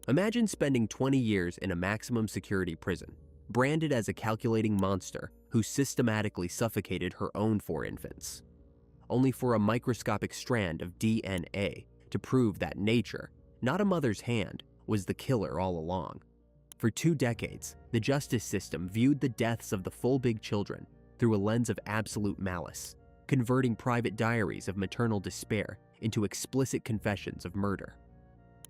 Imagine spending 20 years in a maximum security prison, branded as a calculating monster who systematically suffocated her own 4 infants, only for a microscopic strand of DNA to prove that nature, not a mother's hand, was the killer all along. For 2 decades, the justice system viewed the deaths of the Folbigg children through a lens of absolute malice, converting private diaries of maternal despair into explicit confessions of murder.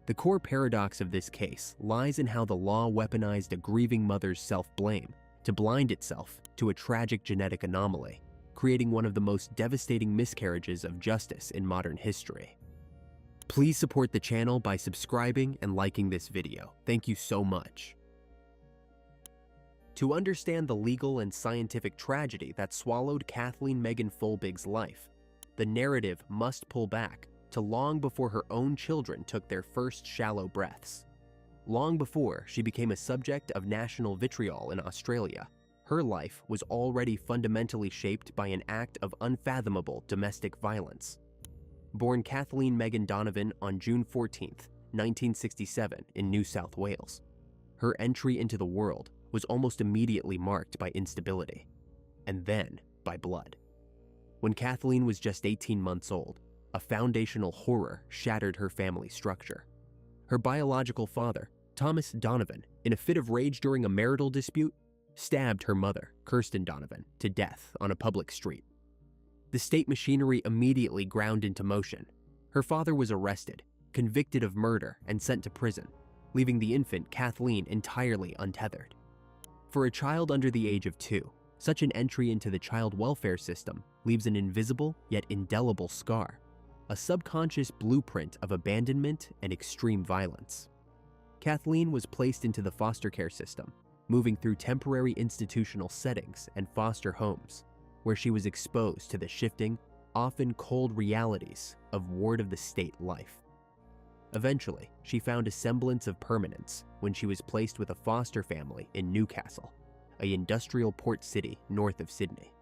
The core paradox of this case lies in how the law weaponized a grieving mother's self-blame to blind itself to a tragic genetic anomaly, creating one of the most devastating miscarriages of justice in modern history. Please support the channel by subscribing and liking this video. Thank you so much. To understand the legal and scientific tragedy that swallowed Kathleen Megan Folbigg's life, the narrative must pull back to long before her own children took their first shallow breaths. Long before she became a subject of national vitriol in Australia, her life was already fundamentally shaped by an act of unfathomable domestic violence. Born Kathleen Megan Donovan on June 14, 1967 in New South Wales, her entry into the world was almost immediately marked by instability, and then by blood. When Kathleen was just 18 months old, a foundational horror shattered her family structure. Her biological father, Thomas Donovan, in a fit of rage during a marital dispute, stabbed her mother, Kirsten Donovan, to death on a public street. The state machinery immediately ground into motion. Her father was arrested, convicted of murder, and sent to prison, leaving the infant Kathleen entirely untethered. For a child under the age of 2, such an entry into the child welfare system leaves an invisible yet indelible scar, a subconscious blueprint of abandonment and extreme violence. Kathleen was placed into the foster care system, moving through temporary institutional settings and foster homes, where she was exposed to the shifting, often cold realities of ward of the state life. Eventually, she found a semblance of permanence when she was placed with a foster family in Newcastle, an industrial port city north of Sydney.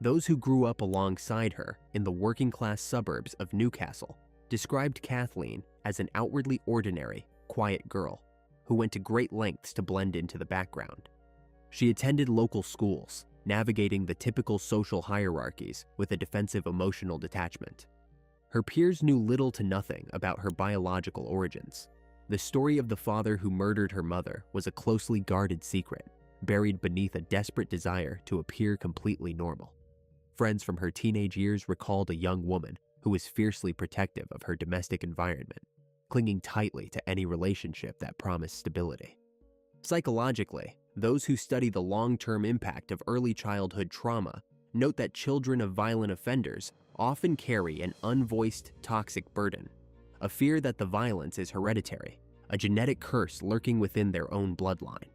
Those who grew up alongside her in the working-class suburbs of Newcastle described Kathleen as an outwardly ordinary, quiet girl who went to great lengths to blend into the background. She attended local schools, navigating the typical social hierarchies with a defensive emotional detachment. Her peers knew little to nothing about her biological origins. The story of the father who murdered her mother was a closely guarded secret, buried beneath a desperate desire to appear completely normal. Friends from her teenage years recalled a young woman who was fiercely protective of her domestic environment, clinging tightly to any relationship that promised stability. Psychologically, those who study the long-term impact of early childhood trauma note that children of violent offenders often carry an unvoiced toxic burden, a fear that the violence is hereditary, a genetic curse lurking within their own bloodline.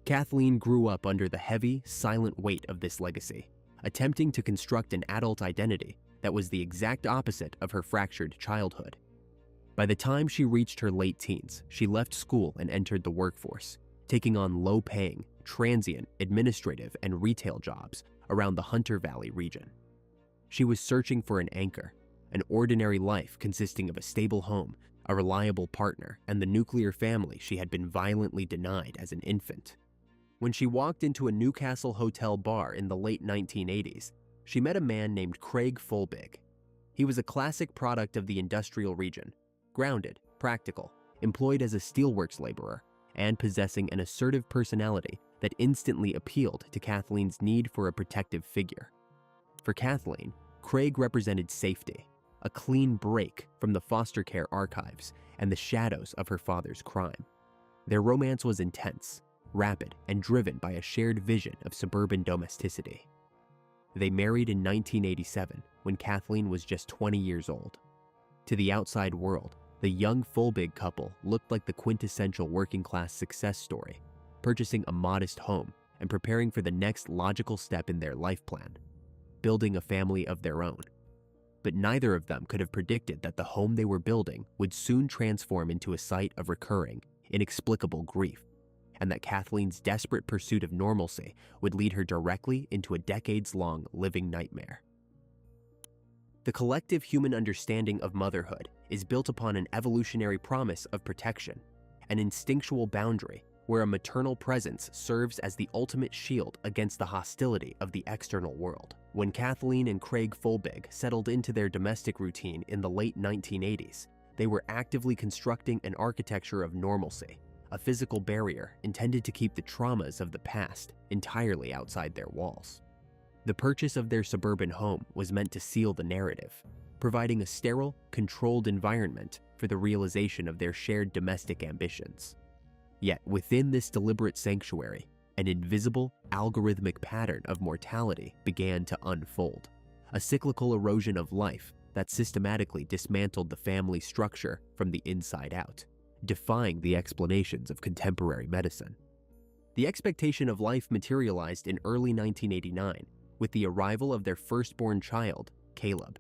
Kathleen grew up under the heavy, silent weight of this legacy, attempting to construct an adult identity that was the exact opposite of her fractured childhood. By the time she reached her late teens, she left school and entered the workforce, taking on low-paying, transient, administrative, and retail jobs around the Hunter Valley region. She was searching for an anchor, an ordinary life consisting of a stable home, a reliable partner, and the nuclear family she had been violently denied as an infant. When she walked into a Newcastle hotel bar in the late 1980s, she met a man named Craig Folbigg. He was a classic product of the industrial region, grounded, practical, employed as a steelworks laborer, and possessing an assertive personality that instantly appealed to Kathleen's need for a protective figure. For Kathleen, Craig represented safety, a clean break from the foster care archives and the shadows of her father's crime. Their romance was intense, rapid, and driven by a shared vision of suburban domesticity. They married in 1987 when Kathleen was just 20 years old. To the outside world, the young Folbigg couple looked like the quintessential working-class success story, purchasing a modest home and preparing for the next logical step in their life plan, building a family of their own. But neither of them could have predicted that the home they were building would soon transform into a site of recurring, inexplicable grief, and that Kathleen's desperate pursuit of normalcy would lead her directly into a decades-long living nightmare. The collective human understanding of motherhood is built upon an evolutionary promise of protection, an instinctual boundary where a maternal presence serves as the ultimate shield against the hostility of the external world. When Kathleen and Craig Folbigg settled into their domestic routine in the late 1980s, they were actively constructing an architecture of normalcy, a physical barrier intended to keep the traumas of the past entirely outside their walls. The purchase of their suburban home was meant to seal the narrative, providing a sterile, controlled environment for the realization of their shared domestic ambitions. Yet within this deliberate sanctuary, an invisible, algorithmic pattern of mortality began to unfold, a cyclical erosion of life that systematically dismantled the family structure from the inside out, defying the explanations of contemporary medicine. The expectation of life materialized in early 1989 with the arrival of their firstborn child, Caleb.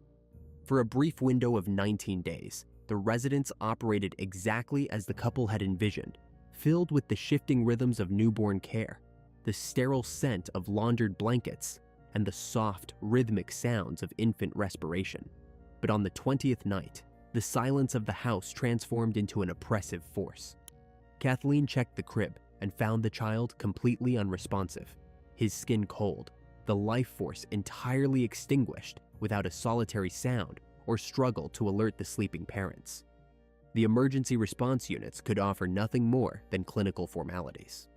For a brief window of 19 days, the residence operated exactly as the couple had envisioned, filled with the shifting rhythms of newborn care, the sterile scent of laundered blankets, and the soft, rhythmic sounds of infant respiration. But on the 20th night, the silence of the house transformed into an oppressive force. Kathleen checked the crib and found the child completely unresponsive, his skin cold, the life force entirely extinguished without a solitary sound or struggle to alert the sleeping parents. The emergency response units could offer nothing more than clinical formalities.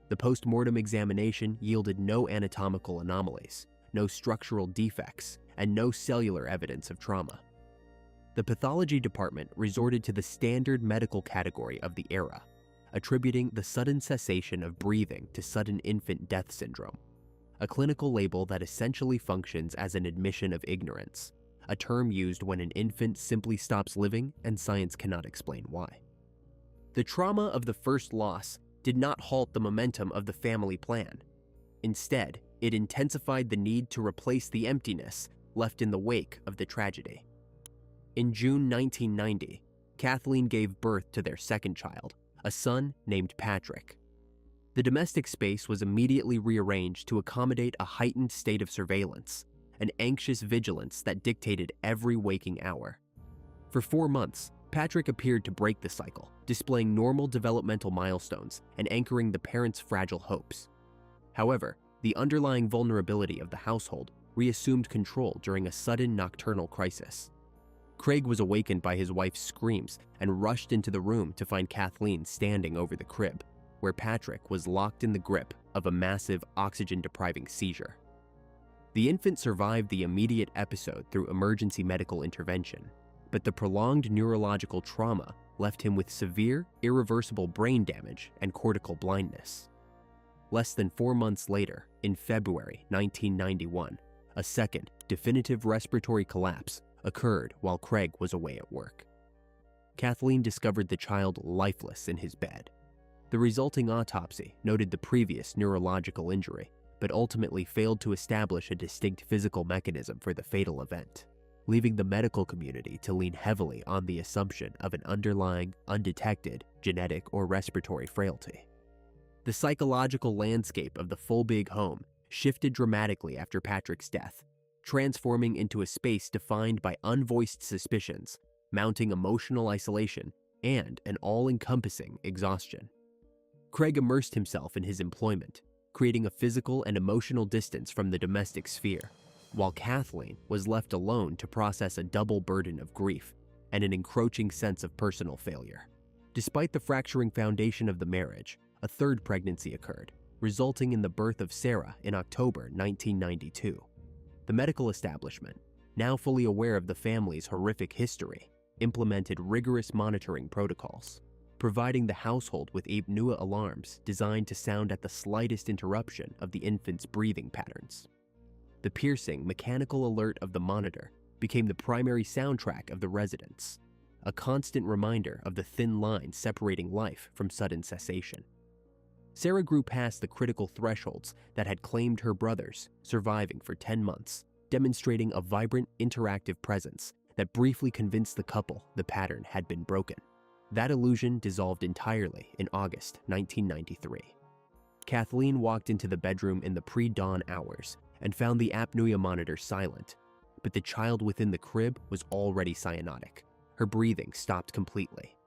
The post-mortem examination yielded no anatomical anomalies, no structural defects, and no cellular evidence of trauma. The pathology department resorted to the standard medical category of the era, attributing the sudden cessation of breathing to sudden infant death syndrome, a clinical label that essentially functions as an admission of ignorance, a term used when an infant simply stops living and science cannot explain why. The trauma of the first loss did not halt the momentum of the family plan. Instead, it intensified the need to replace the emptiness left in the wake of the tragedy. In June 1990, Kathleen gave birth to their second child, a son named Patrick. The domestic space was immediately rearranged to accommodate a heightened state of surveillance, an anxious vigilance that dictated every waking hour. For 4 months, Patrick appeared to break the cycle, displaying normal developmental milestones and anchoring the parents' fragile hopes. However, the underlying vulnerability of the household reassumed control during a sudden nocturnal crisis. Craig was awakened by his wife's screams and rushed into the room to find Kathleen standing over the crib, where Patrick was locked in the grip of a massive oxygen-depriving seizure. The infant survived the immediate episode through emergency medical intervention, but the prolonged neurological trauma left him with severe, irreversible brain damage and cortical blindness. Less than 4 months later, in February 1991, a second, definitive respiratory collapse occurred while Craig was away at work. Kathleen discovered the child lifeless in his bed. The resulting autopsy noted the previous neurological injury, but ultimately failed to establish a distinct physical mechanism for the fatal event, leaving the medical community to lean heavily on the assumption of an underlying, undetected genetic or respiratory frailty. The psychological landscape of the Folbigg home shifted dramatically after Patrick's death, transforming into a space defined by unvoiced suspicions, mounting emotional isolation, and an all-encompassing exhaustion. Craig immersed himself in his employment, creating a physical and emotional distance from the domestic sphere, while Kathleen was left alone to process a double burden of grief and an encroaching sense of personal failure. Despite the fracturing foundation of the marriage, a third pregnancy occurred, resulting in the birth of Sarah in October 1992. The medical establishment, now fully aware of the family's horrific history, implemented rigorous monitoring protocols, providing the household with apnea alarms designed to sound at the slightest interruption of the infant's breathing patterns. The piercing, mechanical alert of the monitor became the primary soundtrack of the residence, a constant reminder of the thin line separating life from sudden cessation. Sarah grew past the critical thresholds that had claimed her brothers, surviving for 10 months, demonstrating a vibrant, interactive presence that briefly convinced the couple the pattern had been broken. That illusion dissolved entirely in August 1993. Kathleen walked into the bedroom in the pre-dawn hours and found the apnea monitor silent, but the child within the crib was already cyanotic. Her breathing stopped completely.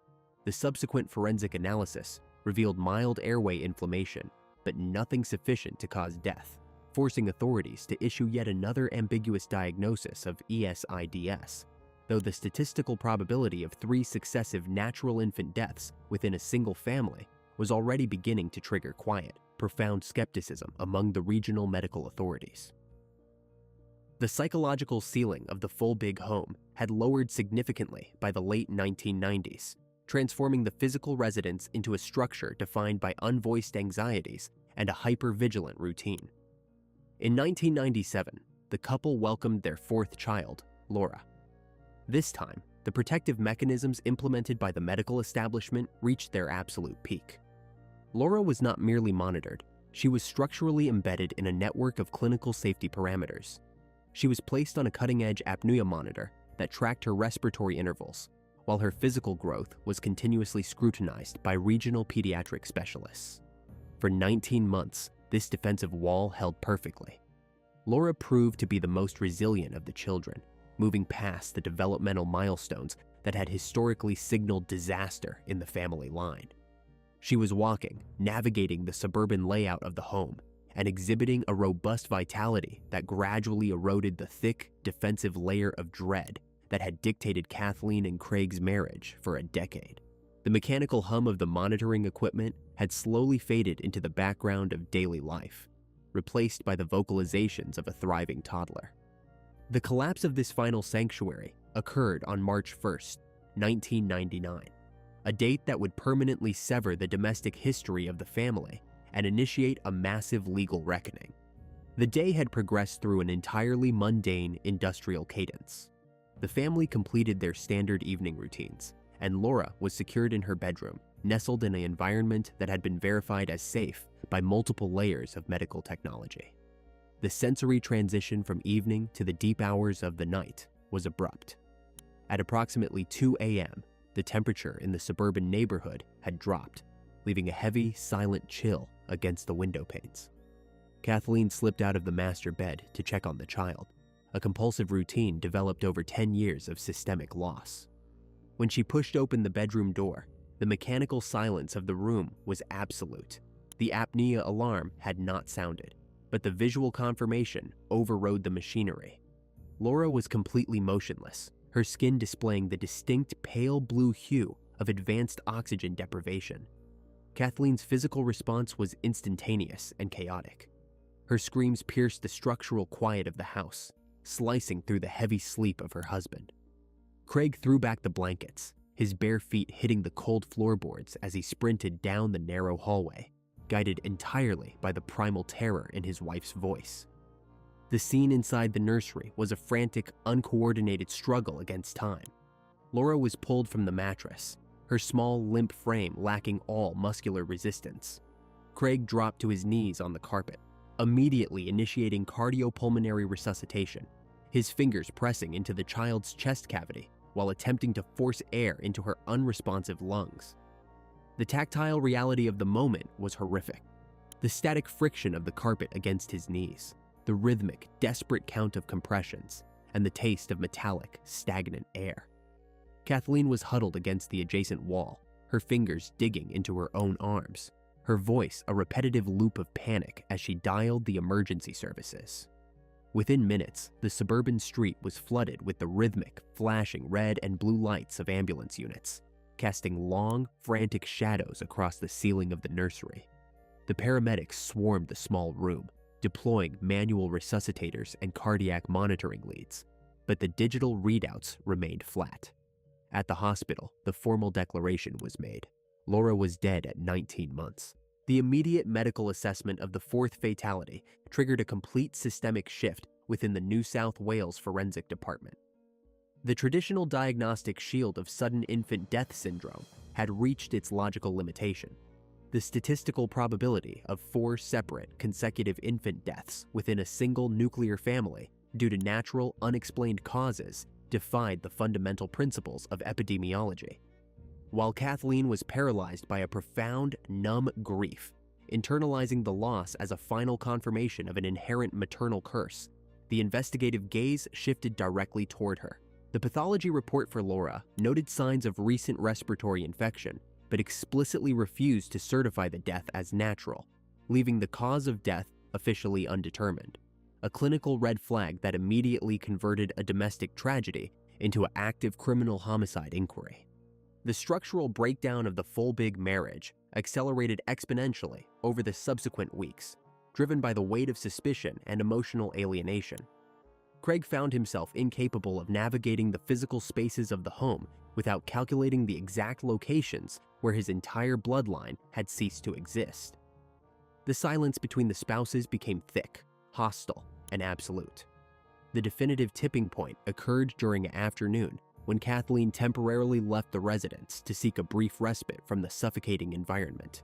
The subsequent forensic analysis revealed mild airway inflammation, but nothing sufficient to cause death, forcing authorities to issue yet another ambiguous diagnosis of ESIDS, though the statistical probability of 3 successive natural infant deaths within a single family was already beginning to trigger quiet, profound skepticism among the regional medical authorities. The psychological ceiling of the Folbigg home had lowered significantly by the late 1990s, transforming the physical residence into a structure defined by unvoiced anxieties and a hyper-vigilant routine. In 1997, the couple welcomed their 4th child, Laura. This time, the protective mechanisms implemented by the medical establishment reached their absolute peak. Laura was not merely monitored, she was structurally embedded in a network of clinical safety parameters. She was placed on a cutting-edge apnea monitor that tracked her respiratory intervals, while her physical growth was continuously scrutinized by regional pediatric specialists. For 19 months, this defensive wall held perfectly. Laura proved to be the most resilient of the children, moving past the developmental milestones that had historically signaled disaster in the family line. She was walking, navigating the suburban layout of the home, and exhibiting a robust vitality that gradually eroded the thick, defensive layer of dread that had dictated Kathleen and Craig's marriage for a decade. The mechanical hum of the monitoring equipment had slowly faded into the background of daily life, replaced by the vocalizations of a thriving toddler. The collapse of this final sanctuary occurred on March 1st, 1999, a date that would permanently sever the domestic history of the family and initiate a massive legal reckoning. The day had progressed through an entirely mundane industrial cadence. The family completed their standard evening routines, and Laura was secured in her bedroom, nestled in an environment that had been verified as safe by multiple layers of medical technology. The sensory transition from evening to the deep hours of the night was abrupt. At approximately 2 a.m., the temperature in the suburban neighborhood had dropped, leaving a heavy, silent chill against the window panes. Kathleen slipped out of the master bed to check on the child, a compulsive routine developed over 10 years of systemic loss. When she pushed open the bedroom door, the mechanical silence of the room was absolute. The apnea alarm had not sounded, but the visual confirmation overrode the machinery. Laura was completely motionless, her skin displaying the distinct pale blue hue of advanced oxygen deprivation. Kathleen's physical response was instantaneous and chaotic. Her screams pierced the structural quiet of the house, slicing through the heavy sleep of her husband. Craig threw back the blankets, his bare feet hitting the cold floorboards as he sprinted down the narrow hallway, guided entirely by the primal terror in his wife's voice. The scene inside the nursery was a frantic, uncoordinated struggle against time. Laura was pulled from the mattress, her small, limp frame lacking all muscular resistance. Craig dropped to his knees on the carpet, immediately initiating cardiopulmonary resuscitation, his fingers pressing into the child's chest cavity while attempting to force air into her unresponsive lungs. The tactile reality of the moment was horrific. The static friction of the carpet against his knees, the rhythmic, desperate count of compressions, and the taste of metallic, stagnant air. Kathleen was huddled against the adjacent wall, her fingers digging into her own arms, her voice a repetitive loop of panic as she dialed the emergency services. Within minutes, the suburban street was flooded with the rhythmic, flashing red and blue lights of ambulance units, casting long, frantic shadows across the ceiling of the nursery. The paramedics swarmed the small room, deploying manual resuscitators and cardiac monitoring leads, but the digital readouts remained flat. At the hospital, the formal declaration was made. Laura was dead at 19 months. The immediate medical assessment of the 4th fatality triggered a complete systemic shift within the New South Wales Forensic Department. The traditional diagnostic shield of sudden infant death syndrome had reached its logical limitation. The statistical probability of 4 separate, consecutive infant deaths within a single nuclear family due to natural, unexplained causes defied the fundamental principles of epidemiology. While Kathleen was paralyzed by a profound, numb grief, internalizing the loss as a final confirmation of an inherent maternal curse, the investigative gaze shifted directly toward her, The pathology report for Laura noted signs of recent respiratory infection, but explicitly refused to certify the death as natural, leaving the cause of death officially undetermined, a clinical red flag that immediately converted a domestic tragedy into an active criminal homicide inquiry. The structural breakdown of the Folbigg marriage accelerated exponentially over the subsequent weeks, driven by the weight of suspicion and emotional alienation. Craig found himself incapable of navigating the physical spaces of the home without calculating the exact locations where his entire bloodline had ceased to exist. The silence between the spouses became thick, hostile, and absolute. The definitive tipping point occurred during an afternoon when Kathleen temporarily left the residence to seek a brief respite from the suffocating environment.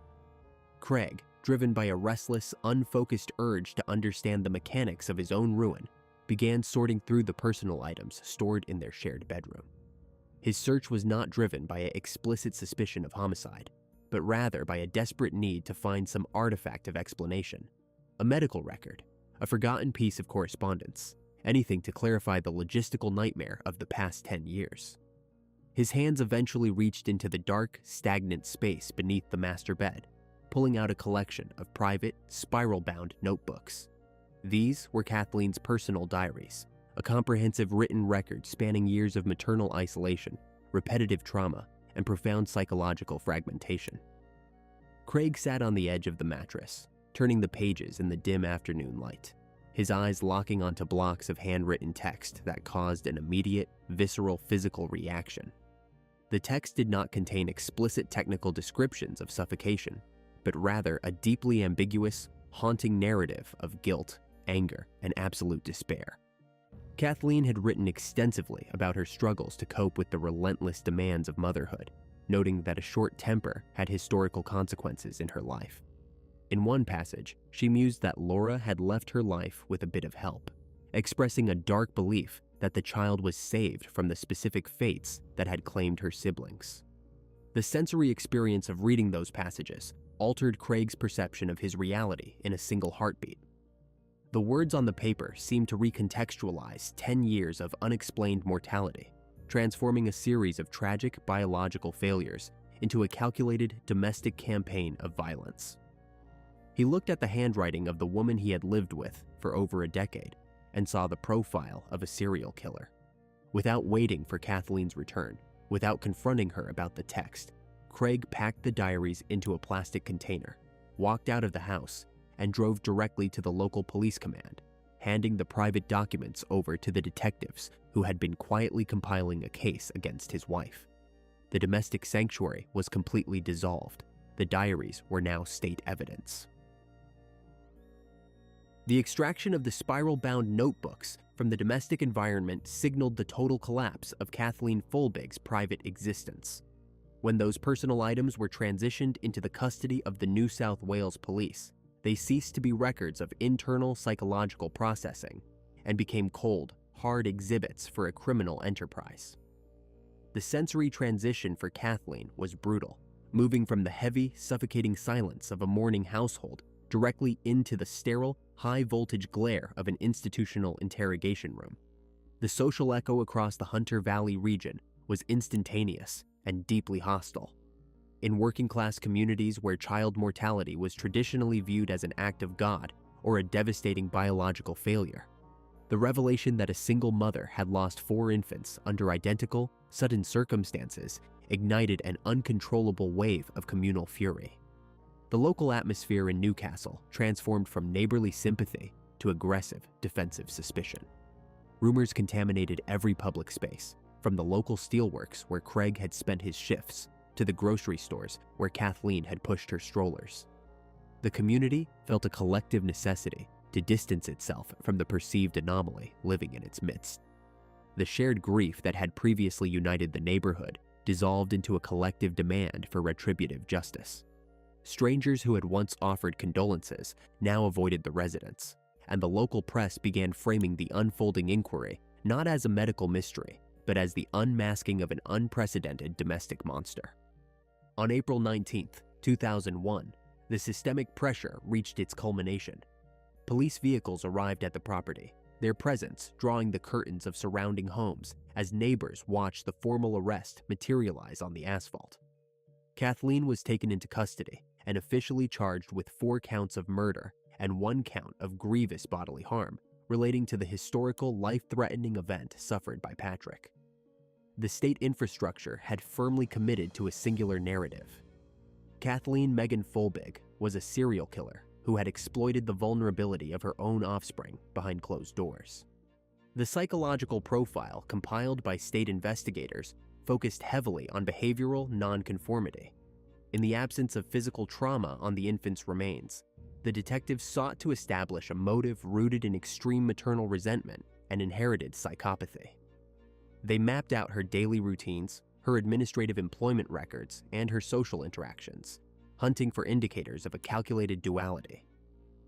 Craig, driven by a restless, unfocused urge to understand the mechanics of his own ruin, began sorting through the personal items stored in their shared bedroom. His search was not driven by an explicit suspicion of homicide, but rather by a desperate need to find some artifact of explanation, a medical record, a forgotten piece of correspondence, anything to clarify the logistical nightmare of the past 10 years. His hands eventually reached into the dark, stagnant space beneath the master bed, pulling out a collection of private, spiral-bound notebooks. These were Kathleen's personal diaries, a comprehensive written record spanning years of maternal isolation, repetitive trauma, and profound psychological fragmentation. Craig sat on the edge of the mattress, turning the pages in the dim afternoon light, his eyes locking onto blocks of handwritten text that caused an immediate, visceral physical reaction. The text did not contain explicit technical descriptions of suffocation, but rather a deeply ambiguous, haunting narrative of guilt, anger, and absolute despair. Kathleen had written extensively about her struggles to cope with the relentless demands of motherhood, noting that a short temper had historical consequences in her life. In one passage, she mused that Laura had left her life with a bit of help, expressing a dark belief that the child was saved from the specific fates that had claimed her siblings. The sensory experience of reading those passages altered Craig's perception of his reality in a single heartbeat. The words on the paper seemed to recontextualize 10 years of unexplained mortality, transforming a series of tragic biological failures into a calculated domestic campaign of violence. He looked at the handwriting of the woman he had lived with for over a decade and saw the profile of a serial killer. Without waiting for Kathleen's return, without confronting her about the text, Craig packed the diaries into a plastic container, walked out of the house, and drove directly to the local police command, handing the private documents over to the detectives who had been quietly compiling a case against his wife. The domestic sanctuary was completely dissolved. The diaries were now state evidence. The extraction of the spiral-bound notebooks from the domestic environment signaled the total collapse of Kathleen Folbigg's private existence. When those personal items were transitioned into the custody of the New South Wales Police, they ceased to be records of internal psychological processing and became cold, hard exhibits for a criminal enterprise. The sensory transition for Kathleen was brutal, moving from the heavy, suffocating silence of a mourning household directly into the sterile, high-voltage glare of an institutional interrogation room. The social echo across the Hunter Valley region was instantaneous and deeply hostile. In working-class communities where child mortality was traditionally viewed as an act of God or a devastating biological failure, the revelation that a single mother had lost 4 infants under identical, sudden circumstances ignited an uncontrollable wave of communal fury. The local atmosphere in Newcastle transformed from neighborly sympathy to aggressive, defensive suspicion. Rumors contaminated every public space, from the local steelworks where Craig had spent his shifts to the grocery stores where Kathleen had pushed her strollers. The community felt a collective necessity to distance itself from the perceived anomaly living in its midst. The shared grief that had previously united the neighborhood dissolved into a collective demand for retributive justice. Strangers who had once offered condolences now avoided the residence, and the local press began framing the unfolding inquiry not as a medical mystery, but as the unmasking of an unprecedented domestic monster. On April 19, 2001, the systemic pressure reached its culmination. Police vehicles arrived at the property, their presence drawing the curtains of surrounding homes as neighbors watched the formal arrest materialize on the asphalt. Kathleen was taken into custody and officially charged with 4 counts of murder and 1 count of grievous bodily harm relating to the historical life-threatening event suffered by Patrick. The state infrastructure had firmly committed to a singular narrative. Kathleen Megan Folbigg was a serial killer who had exploited the vulnerability of her own offspring behind closed doors. The psychological profile compiled by state investigators focused heavily on behavioral nonconformity. In the absence of physical trauma on the infant's remains, the detectives sought to establish a motive rooted in extreme maternal resentment and inherited psychopathy. They mapped out her daily routines, her administrative employment records, and her social interactions, hunting for indicators of a calculated duality.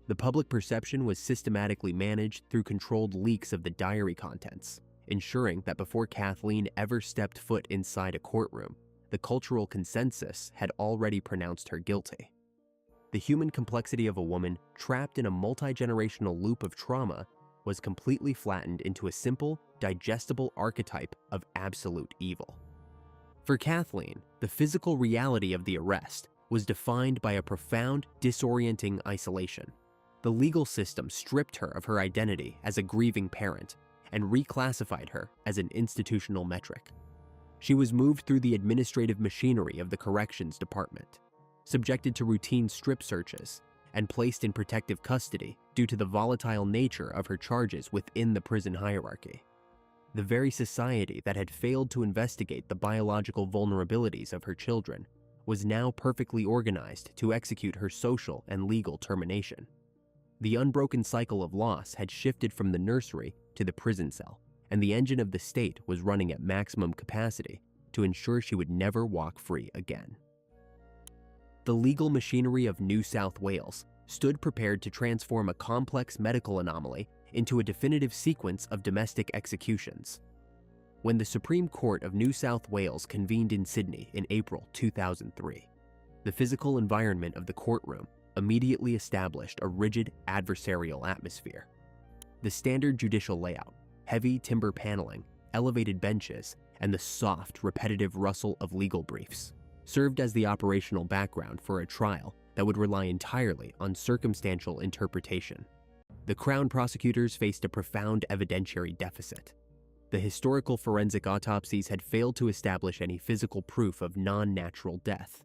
The public perception was systematically managed through controlled leaks of the diary contents, ensuring that before Kathleen ever stepped foot inside a courtroom, the cultural consensus had already pronounced her guilty. The human complexity of a woman trapped in a multi-generational loop of trauma was completely flattened into a simple, digestible archetype of absolute evil. For Kathleen, the physical reality of the arrest was defined by a profound, disorienting isolation. The legal system stripped her of her identity as a grieving parent and reclassified her as an institutional metric. She was moved through the administrative machinery of the corrections department, subjected to routine strip searches, and placed in protective custody due to the volatile nature of her charges within the prison hierarchy. The very society that had failed to investigate the biological vulnerabilities of her children was now perfectly organized to execute her social and legal termination. The unbroken cycle of loss had shifted from the nursery to the prison cell, and the engine of the state was running at maximum capacity to ensure she would never walk free again. The legal machinery of New South Wales stood prepared to transform a complex medical anomaly into a definitive sequence of domestic executions. When the Supreme Court of New South Wales convened in Sydney in April 2003, the physical environment of the courtroom immediately established a rigid adversarial atmosphere. The standard judicial layout, heavy timber paneling, elevated benches, and the soft, repetitive rustle of legal briefs served as the operational background for a trial that would rely entirely on circumstantial interpretation. The Crown prosecutors faced a profound evidentiary deficit. The historical forensic autopsies had failed to establish any physical proof of non-natural death.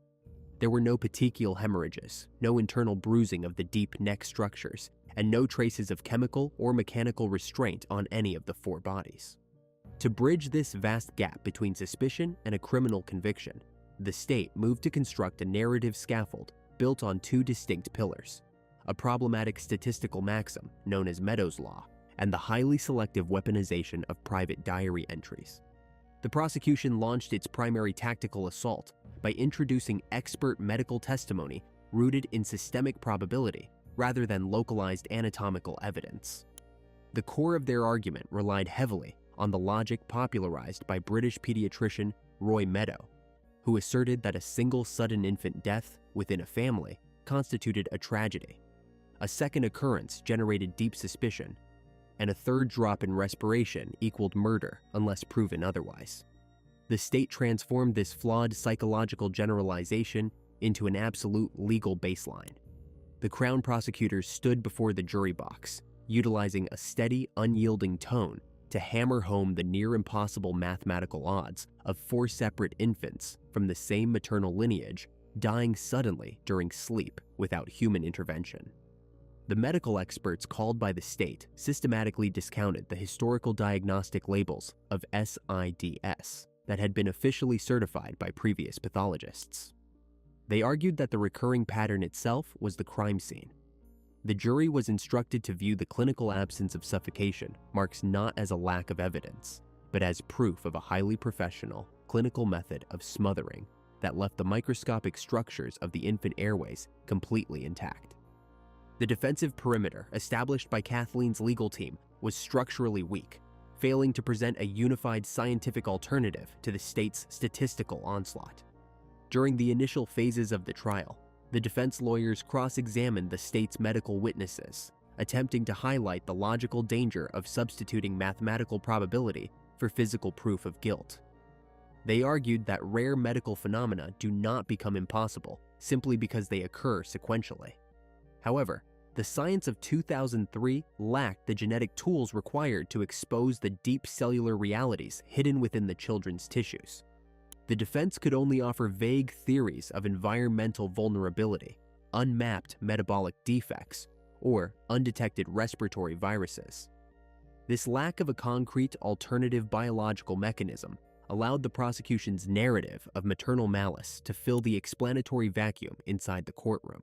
There were no petechial hemorrhages, no internal bruising of the deep neck structures, and no traces of chemical or mechanical restraint on any of the 4 bodies. To bridge this vast gap between suspicion and a criminal conviction, the state moved to construct a narrative scaffold built on 2 distinct pillars: a problematic statistical maxim known as Meadows' Law, and the highly selective weaponization of private diary entries. The prosecution launched its primary tactical assault by introducing expert medical testimony rooted in systemic probability rather than localized anatomical evidence. The core of their argument relied heavily on the logic popularized by British pediatrician Roy Meadow, who asserted that a single sudden infant death within a family constituted a tragedy. A second occurrence generated deep suspicion, and a third drop in respiration equaled murder unless proven otherwise. The state transformed this flawed psychological generalization into an absolute legal baseline. The Crown prosecutors stood before the jury box, utilizing a steady, unyielding tone to hammer home the near-impossible mathematical odds of 4 separate infants from the same maternal lineage dying suddenly during sleep without human intervention. The medical experts called by the state systematically discounted the historical diagnostic labels of SIDS that had been officially certified by previous pathologists. They argued that the recurring pattern itself was the crime scene. The jury was instructed to view the clinical absence of suffocation marks not as a lack of evidence, but as proof of a highly professional, clinical method of smothering that left the microscopic structures of the infant airways completely intact. The defensive perimeter established by Kathleen's legal team was structurally weak, failing to present a unified scientific alternative to the state's statistical onslaught. During the initial phases of the trial, the defense lawyers cross-examined the state's medical witnesses, attempting to highlight the logical danger of substituting mathematical probability for physical proof of guilt. They argued that rare medical phenomena do not become impossible simply because they occur sequentially. However, the science of 2003 lacked the genetic tools required to expose the deep cellular realities hidden within the children's tissues. The defense could only offer vague theories of environmental vulnerability, unmapped metabolic defects, or undetected respiratory viruses. This lack of a concrete alternative biological mechanism allowed the prosecution's narrative of maternal malice to fill the explanatory vacuum inside the courtroom.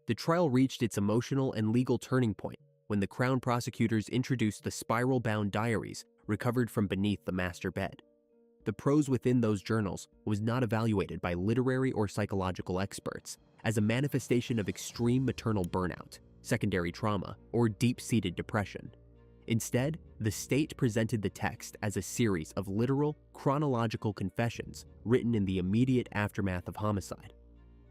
The trial reached its emotional and legal turning point when the Crown prosecutors introduced the spiral-bound diaries recovered from beneath the master bed. The prose within those journals was not evaluated by literary or psychological experts as a manifestation of extreme maternal burnout, secondary trauma, or deep-seated depression. Instead, the state presented the text as a series of literal, chronological confessions written in the immediate aftermath of homicide.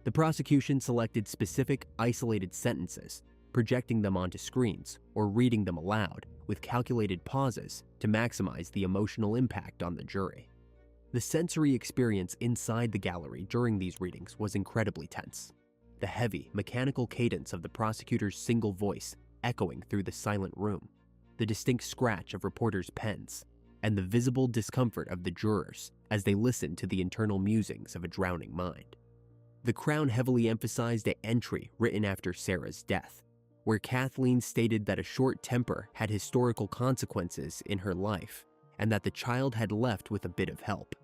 The prosecution selected specific, isolated sentences, projecting them onto screens or reading them aloud with calculated pauses to maximize the emotional impact on the jury. The sensory experience inside the gallery during these readings was incredibly tense. The heavy, mechanical cadence of the prosecutor's single voice echoing through the silent room, the distinct scratch of reporters' pens, and the visible discomfort of the jurors as they listened to the internal musings of a drowning mind. The Crown heavily emphasized an entry written after Sarah's death, where Kathleen stated that a short temper had historical consequences in her life and that the child had left with a bit of help.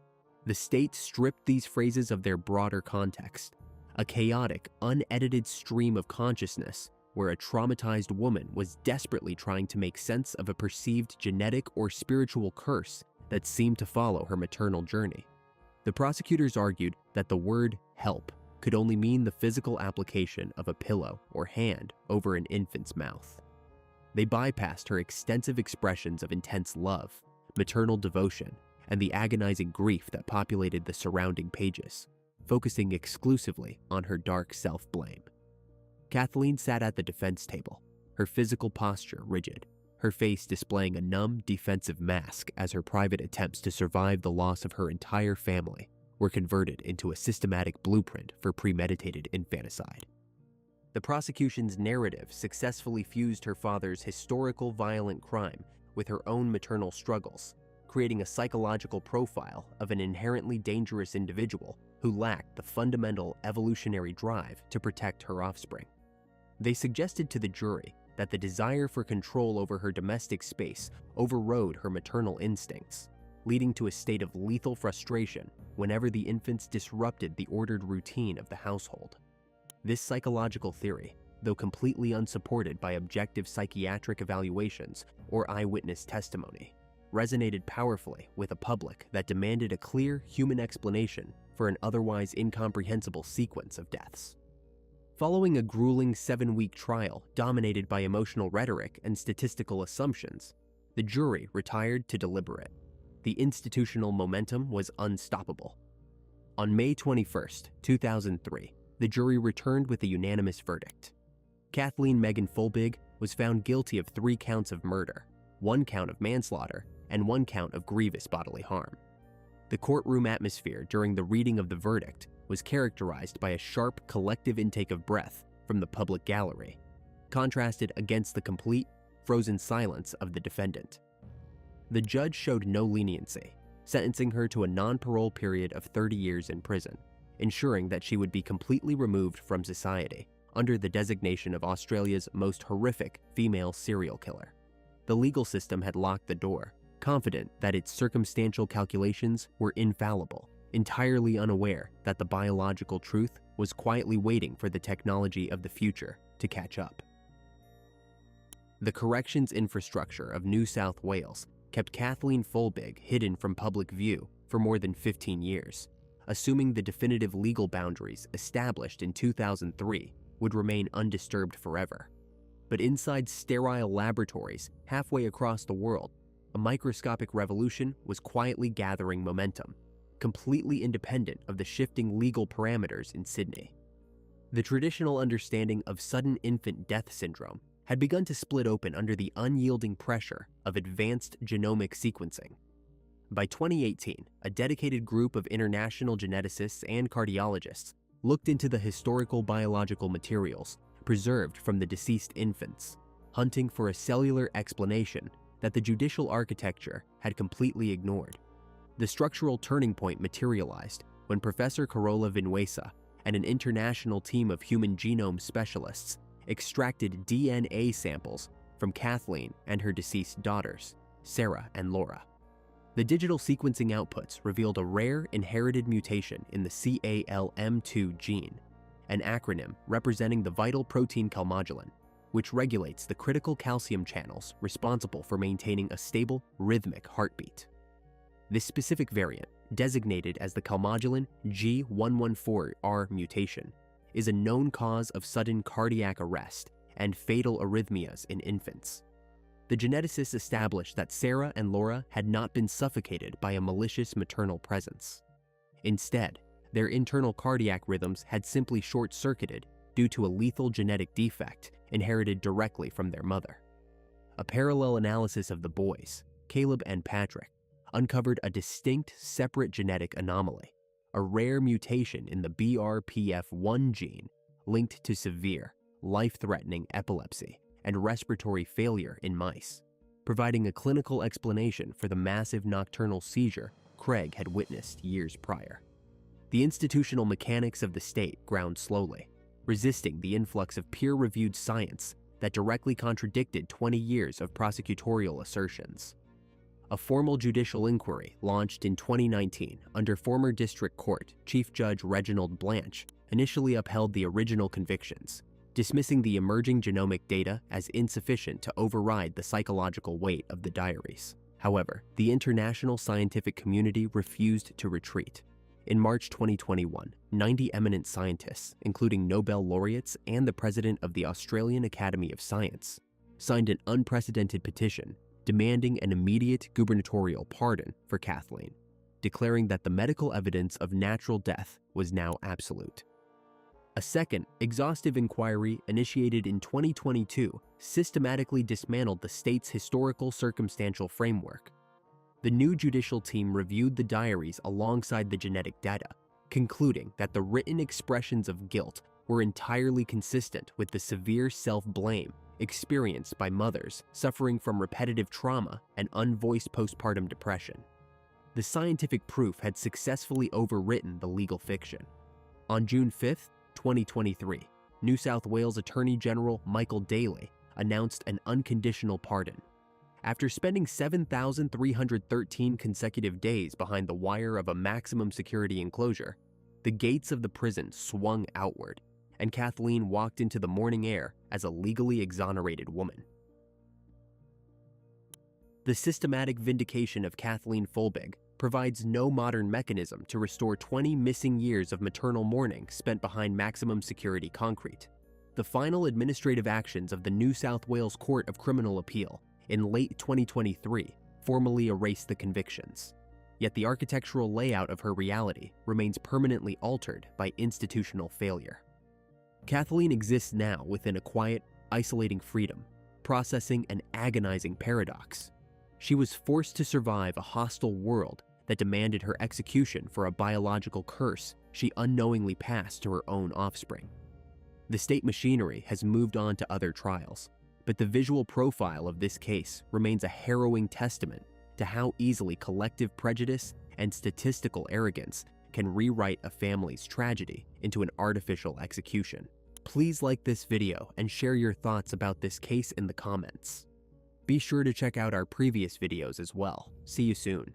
The state stripped these phrases of their broader context, a chaotic, unedited stream of consciousness where a traumatized woman was desperately trying to make sense of a perceived genetic or spiritual curse that seemed to follow her maternal journey. The prosecutors argued that the word help could only mean the physical application of a pillow or hand over an infant's mouth. They bypassed her extensive expressions of intense love, maternal devotion, and the agonizing grief that populated the surrounding pages, focusing exclusively on her dark self-blame. Kathleen sat at the defense table, her physical posture rigid, her face displaying a numb, defensive mask as her private attempts to survive the loss of her entire family were converted into a systematic blueprint for premeditated infanticide. The prosecution's narrative successfully fused her father's historical violent crime with her own maternal struggles, creating a psychological profile of an inherently dangerous individual who lacked the fundamental evolutionary drive to protect her offspring. They suggested to the jury that the desire for control over her domestic space overrode her maternal instincts, leading to a state of lethal frustration whenever the infants disrupted the ordered routine of the household. This psychological theory, though completely unsupported by objective psychiatric evaluations or eyewitness testimony, resonated powerfully with a public that demanded a clear human explanation for an otherwise incomprehensible sequence of deaths. Following a grueling 7-week trial dominated by emotional rhetoric and statistical assumptions, the jury retired to deliberate. The institutional momentum was unstoppable. On May 21, 2003, the jury returned with a unanimous verdict. Kathleen Megan Folbigg was found guilty of 3 counts of murder, 1 count of manslaughter, and 1 count of grievous bodily harm. The courtroom atmosphere during the reading of the verdict was characterized by a sharp collective intake of breath from the public gallery, contrasted against the complete, frozen silence of the defendant. The judge showed no leniency, sentencing her to a non-parole period of 30 years in prison, ensuring that she would be completely removed from society under the designation of Australia's most horrific female serial killer. The legal system had locked the door, confident that its circumstantial calculations were infallible, entirely unaware that the biological truth was quietly waiting for the technology of the future to catch up. The corrections infrastructure of New South Wales kept Kathleen Folbigg hidden from public view for more than 15 years, assuming the definitive legal boundaries established in 2003 would remain undisturbed forever. But inside sterile laboratories halfway across the world, a microscopic revolution was quietly gathering momentum, completely independent of the shifting legal parameters in Sydney. The traditional understanding of sudden infant death syndrome had begun to split open under the unyielding pressure of advanced genomic sequencing. By 2018, a dedicated group of international geneticists and cardiologists looked into the historical biological materials preserved from the deceased infants, hunting for a cellular explanation that the judicial architecture had completely ignored. The structural turning point materialized when Professor Carola Vinuesa and an international team of human genome specialists extracted DNA samples from Kathleen and her deceased daughters, Sarah and Laura. The digital sequencing outputs revealed a rare inherited mutation in the CALM2 gene, an acronym representing the vital protein calmodulin, which regulates the critical calcium channels responsible for maintaining a stable, rhythmic heartbeat. This specific variant, designated as the calmodulin G114R mutation, is a known cause of sudden cardiac arrest and fatal arrhythmias in infants. The geneticists established that Sarah and Laura had not been suffocated by a malicious maternal presence. Instead, their internal cardiac rhythms had simply short-circuited due to a lethal genetic defect inherited directly from their mother. A parallel analysis of the boys, Caleb and Patrick, uncovered a distinct, separate genetic anomaly, a rare mutation in the BRPF1 gene linked to severe, life-threatening epilepsy and respiratory failure in mice, providing a clinical explanation for the massive nocturnal seizure Craig had witnessed years prior. The institutional mechanics of the state ground slowly, resisting the influx of peer-reviewed science that directly contradicted 20 years of prosecutorial assertions. A formal judicial inquiry launched in 2019 under former District Court Chief Judge Reginald Blanche initially upheld the original convictions, dismissing the emerging genomic data as insufficient to override the psychological weight of the diaries. However, the international scientific community refused to retreat. In March 2021, 90 eminent scientists, including Nobel laureates and the president of the Australian Academy of Science, signed an unprecedented petition demanding an immediate gubernatorial pardon for Kathleen, declaring that the medical evidence of natural death was now absolute. A second, exhaustive inquiry initiated in 2022 systematically dismantled the state's historical circumstantial framework. The new judicial team reviewed the diaries alongside the genetic data, concluding that the written expressions of guilt were entirely consistent with the severe self-blame experienced by mothers suffering from repetitive trauma and unvoiced postpartum depression. The scientific proof had successfully overwritten the legal fiction. On June 5, 2023, New South Wales Attorney General Michael Daly announced an unconditional pardon. After spending 7,313 consecutive days behind the wire of a maximum security enclosure, the gates of the prison swung outward, and Kathleen walked into the morning air as a legally exonerated woman. The systematic vindication of Kathleen Folbigg provides no modern mechanism to restore 20 missing years of maternal mourning spent behind maximum security concrete. The final administrative actions of the New South Wales Court of Criminal Appeal in late 2023 formally erased the convictions. Yet the architectural layout of her reality remains permanently altered by institutional failure. Kathleen exists now within a quiet, isolating freedom, processing an agonizing paradox. She was forced to survive a hostile world that demanded her execution for a biological curse she unknowingly passed to her own offspring. The state machinery has moved on to other trials, but the visual profile of this case remains a harrowing testament to how easily collective prejudice and statistical arrogance can rewrite a family's tragedy into an artificial execution. Please like this video and share your thoughts about this case in the comments. Be sure to check out our previous videos as well. See you soon.